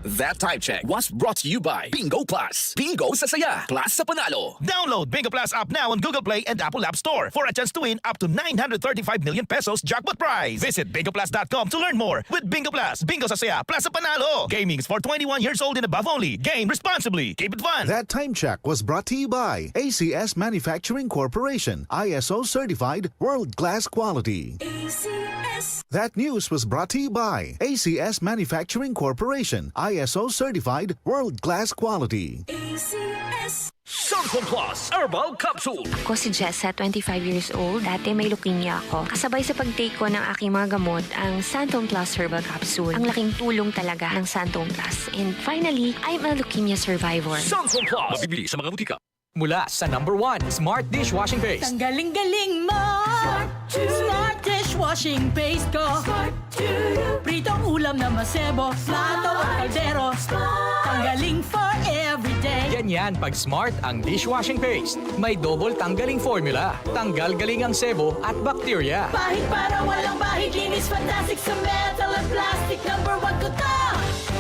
That Time Check was brought to you by Bingo Plus. Bingo sa saya, plus sa panalo. Download Bingo Plus app now on Google Play and Apple App Store for a chance to win up to 935 million pesos jackpot prize. Visit bingoplus.com to learn more. With Bingo Plus, Bingo sa saya, plus sa panalo. Gaming is for 21 years old and above only. Game responsibly. Keep it fun. That Time Check was brought to you by ACS Manufacturing Corporation, ISO certified world-class quality. ACS. That news was brought to you by ACS Manufacturing Corporation, ISO certified world-class quality. ACS. Santon Plus Herbal Capsule. Ako si Jessa, 25 years old. Dati may leukemia ako. Kasabay sa pag-take ko ng aking mga gamot, ang Santon Plus Herbal Capsule. Ang laking tulong talaga ng Santon Plus. And finally, I'm a leukemia survivor. Santon Plus. Mabibili sa mga butika. Mula sa #1 Smart Dishwashing Paste. Ang galing-galing mo. Smart dishwashing paste ko. Pritong ulam na masebo. Plato at kaldero. Tanggaling for everyday. Ganyan pag Smart ang dishwashing paste. May double tanggaling formula. Tanggal galing ang sebo at bakterya. Bahid para walang bahid. Linis fantastic sa metal at plastic. #1 ko to.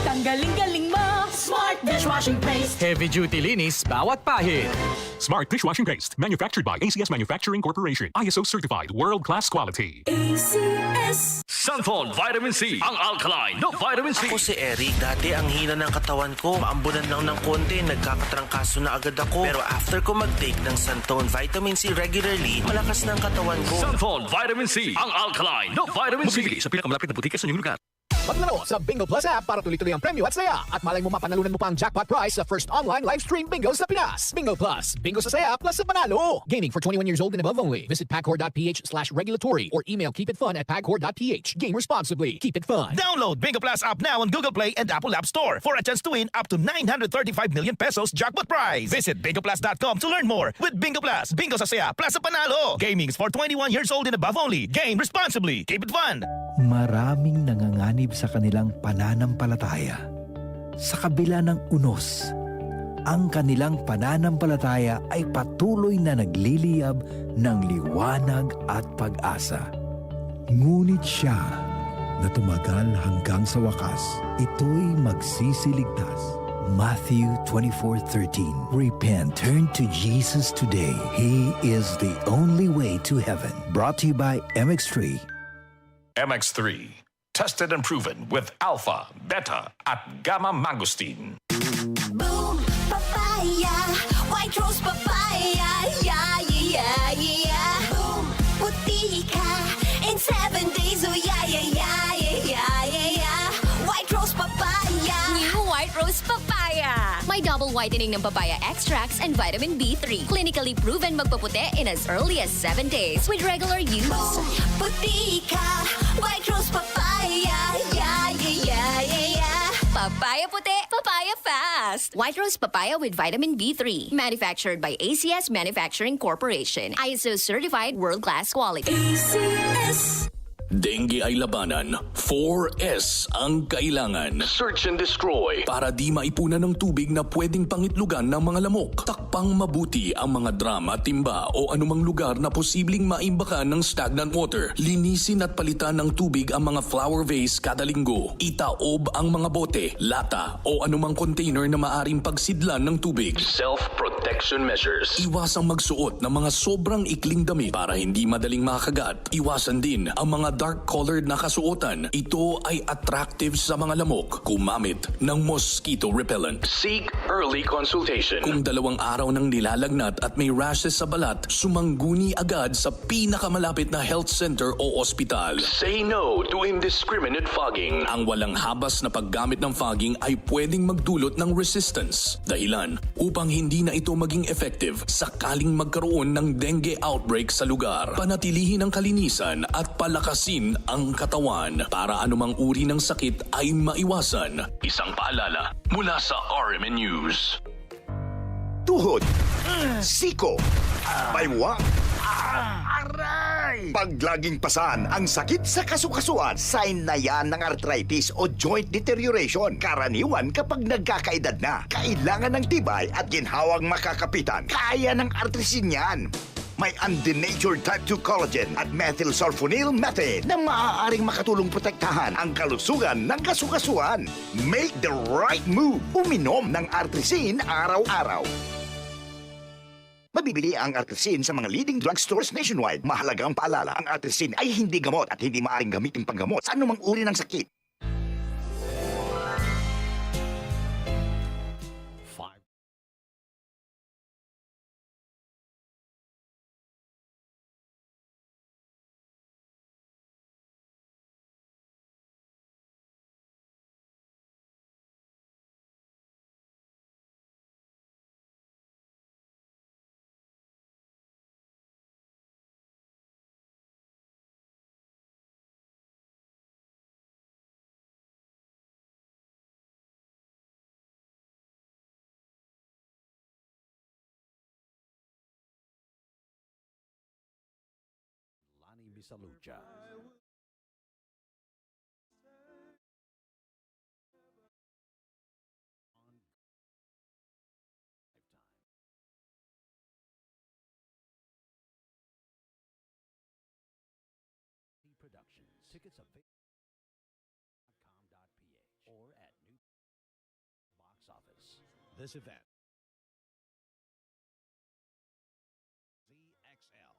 Tanggaling-galing mo. Smart dishwashing paste. Heavy duty linis bawat pahid. Smart Dishwashing Paste, manufactured by ACS Manufacturing Corporation. ISO certified, world-class quality. ACS. Santon Vitamin C. Ang alkaline no vitamin C. Ako si Eric. Dati ang hina ng katawan ko. Maambunan lang ng konti. Nagkakatrangkaso na agad ako. Pero after ko mag-take ng Santon Vitamin C regularly, malakas na ang katawan ko. Santon Vitamin C. Ang alkaline no vitamin C. Mabibili sa pinakamalapit na butika sa inyong lugar. Maglaro sa Bingo Plus app para tuloy-tuloy ang premyo at saya. At malay mo mapanalunan mo pa ang jackpot prize sa first online live stream bingo sa Pinas. Bingo Plus. Bingo sa saya plus sa panalo. Gaming for 21 years old and above only. Visit pagcor.ph/regulatory or email keepitfun@pagcor.ph. Game responsibly. Keep it fun. Download Bingo Plus app now on Google Play and Apple App Store for a chance to win up to 935 million pesos jackpot prize. Visit bingoplus.com to learn more. With Bingo Plus, Bingo sa saya, plus sa panalo. Gaming is for 21 years old and above only. Game responsibly. Keep it fun. Maraming nanganganib sa kanilang pananampalataya. Sa kabila ng unos, ang kanilang pananampalataya ay patuloy na nagliliyab ng liwanag at pag-asa. Ngunit siya na tumagal hanggang sa wakas, ito'y magsisiligtas. Matthew 24:13. Repent, turn to Jesus today. He is the only way to heaven. Brought to you by MX3. MX3, tested and proven with alpha, beta, at gamma mangosteen. Boom, papaya, white rose papaya, yeah, yeah, yeah. Boom, puti ka in 7 days, oh yeah, yeah, yeah, yeah, yeah, yeah. White rose papaya. New White Rose Papaya. May double whitening ng papaya extracts and vitamin B3. Clinically proven magpaputi in as early as 7 days with regular use. Boom, puti ka, white rose papaya, yeah, yeah, yeah, yeah, yeah. Papaya puti, papaya fast. White Rose Papaya with vitamin B3. Manufactured by ACS Manufacturing Corporation. ISO certified world-class quality. ACS. Dengue ay labanan. 4S ang kailangan. Search and destroy. Para di maipunan ng tubig na pwedeng pangitlugan ng mga lamok. Takpang mabuti ang mga drama, timba o anumang lugar na posibleng maimbakan ng stagnant water. Linisin at palitan ng tubig ang mga flower vase kada linggo. Itaob ang mga bote, lata o anumang container na maaring pagsidlan ng tubig. Self-protection measures. Iwasang magsuot ng mga sobrang ikling damit para hindi madaling makagat. Iwasan din ang mga dark-colored na kasuotan. Ito ay attractive sa mga lamok. Gumamit ng mosquito repellent. Seek early consultation. Kung 2 araw nang nilalagnat at may rashes sa balat, sumangguni agad sa pinakamalapit na health center o ospital. Say no to indiscriminate fogging. Ang walang habas na paggamit ng fogging ay pwedeng magdulot ng resistance. Dahilan upang hindi na ito maging effective sakaling magkaroon ng dengue outbreak sa lugar. Panatilihin ang kalinisan at palakasin ang katawan para anumang uri ng sakit ay maiwasan. Isang paalala mula sa RMN News. Tuhod, siko, baywa, aray! Pag laging pasan ang sakit sa kasukasuan, sign na yan ng arthritis o joint deterioration. Karaniwan kapag nagkakaedad na, kailangan ng tibay at ginhawang makakapitan. Kaya ng artrisin yan. May undenatured type 2 collagen at methylsulfonyl methane na maaaring makatulong protektahan ang kalusugan ng kasukasuan. Make the right move. Uminom ng Artrisin araw-araw. Mabibili ang Artrisin sa mga leading drugstores nationwide. Mahalagang paalala, ang Artrisin ay hindi gamot at hindi maaaring gamitin panggamot sa anumang uri ng sakit. Lani Bisalucha. Productions. Tickets available.com.ph or at new box office. This event. VXL.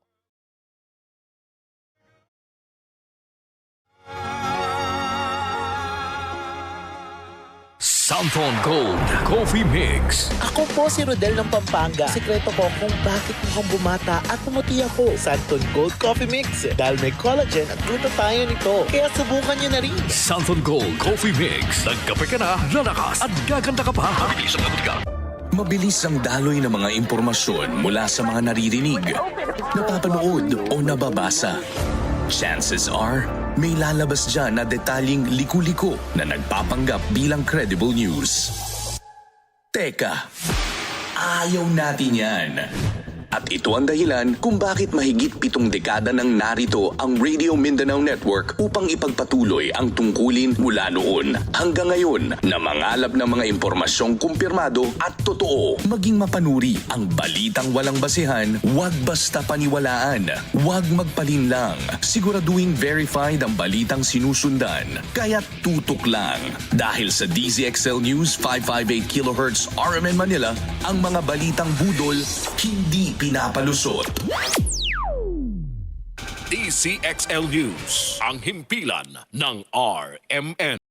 Santon Gold Coffee Mix. Ako po si Rodel ng Pampanga. Sekreto ko kung bakit mukhang bumata at pumuti ako. Santon Gold Coffee Mix. Dahil may collagen at glutathione nito. Kaya subukan niyo na rin. Santon Gold Coffee Mix. Nagkape ka na, lalakas at gaganda ka pa. Mabilis ang lagot ka. Mabilis ang daloy ng mga impormasyon mula sa mga naririnig, napapanood o nababasa. Chances are, may lalabas dyan na detalyeng liku-liko na nagpapanggap bilang credible news. Teka, ayaw natin yan. At ito ang dahilan kung bakit mahigit 7 dekada nang narito ang Radio Mindanao Network upang ipagpatuloy ang tungkulin mula noon hanggang ngayon na mangalap ng mga impormasyong kumpirmado at totoo. Maging mapanuri ang balitang walang basihan, huwag basta paniwalaan, huwag magpalinlang. Siguraduhin verified ang balitang sinusundan, kaya tutok lang. Dahil sa DZXL News 558 kHz RMN Manila, ang mga balitang budol hindi pinapalusot. DZXL News, ang himpilan ng RMN.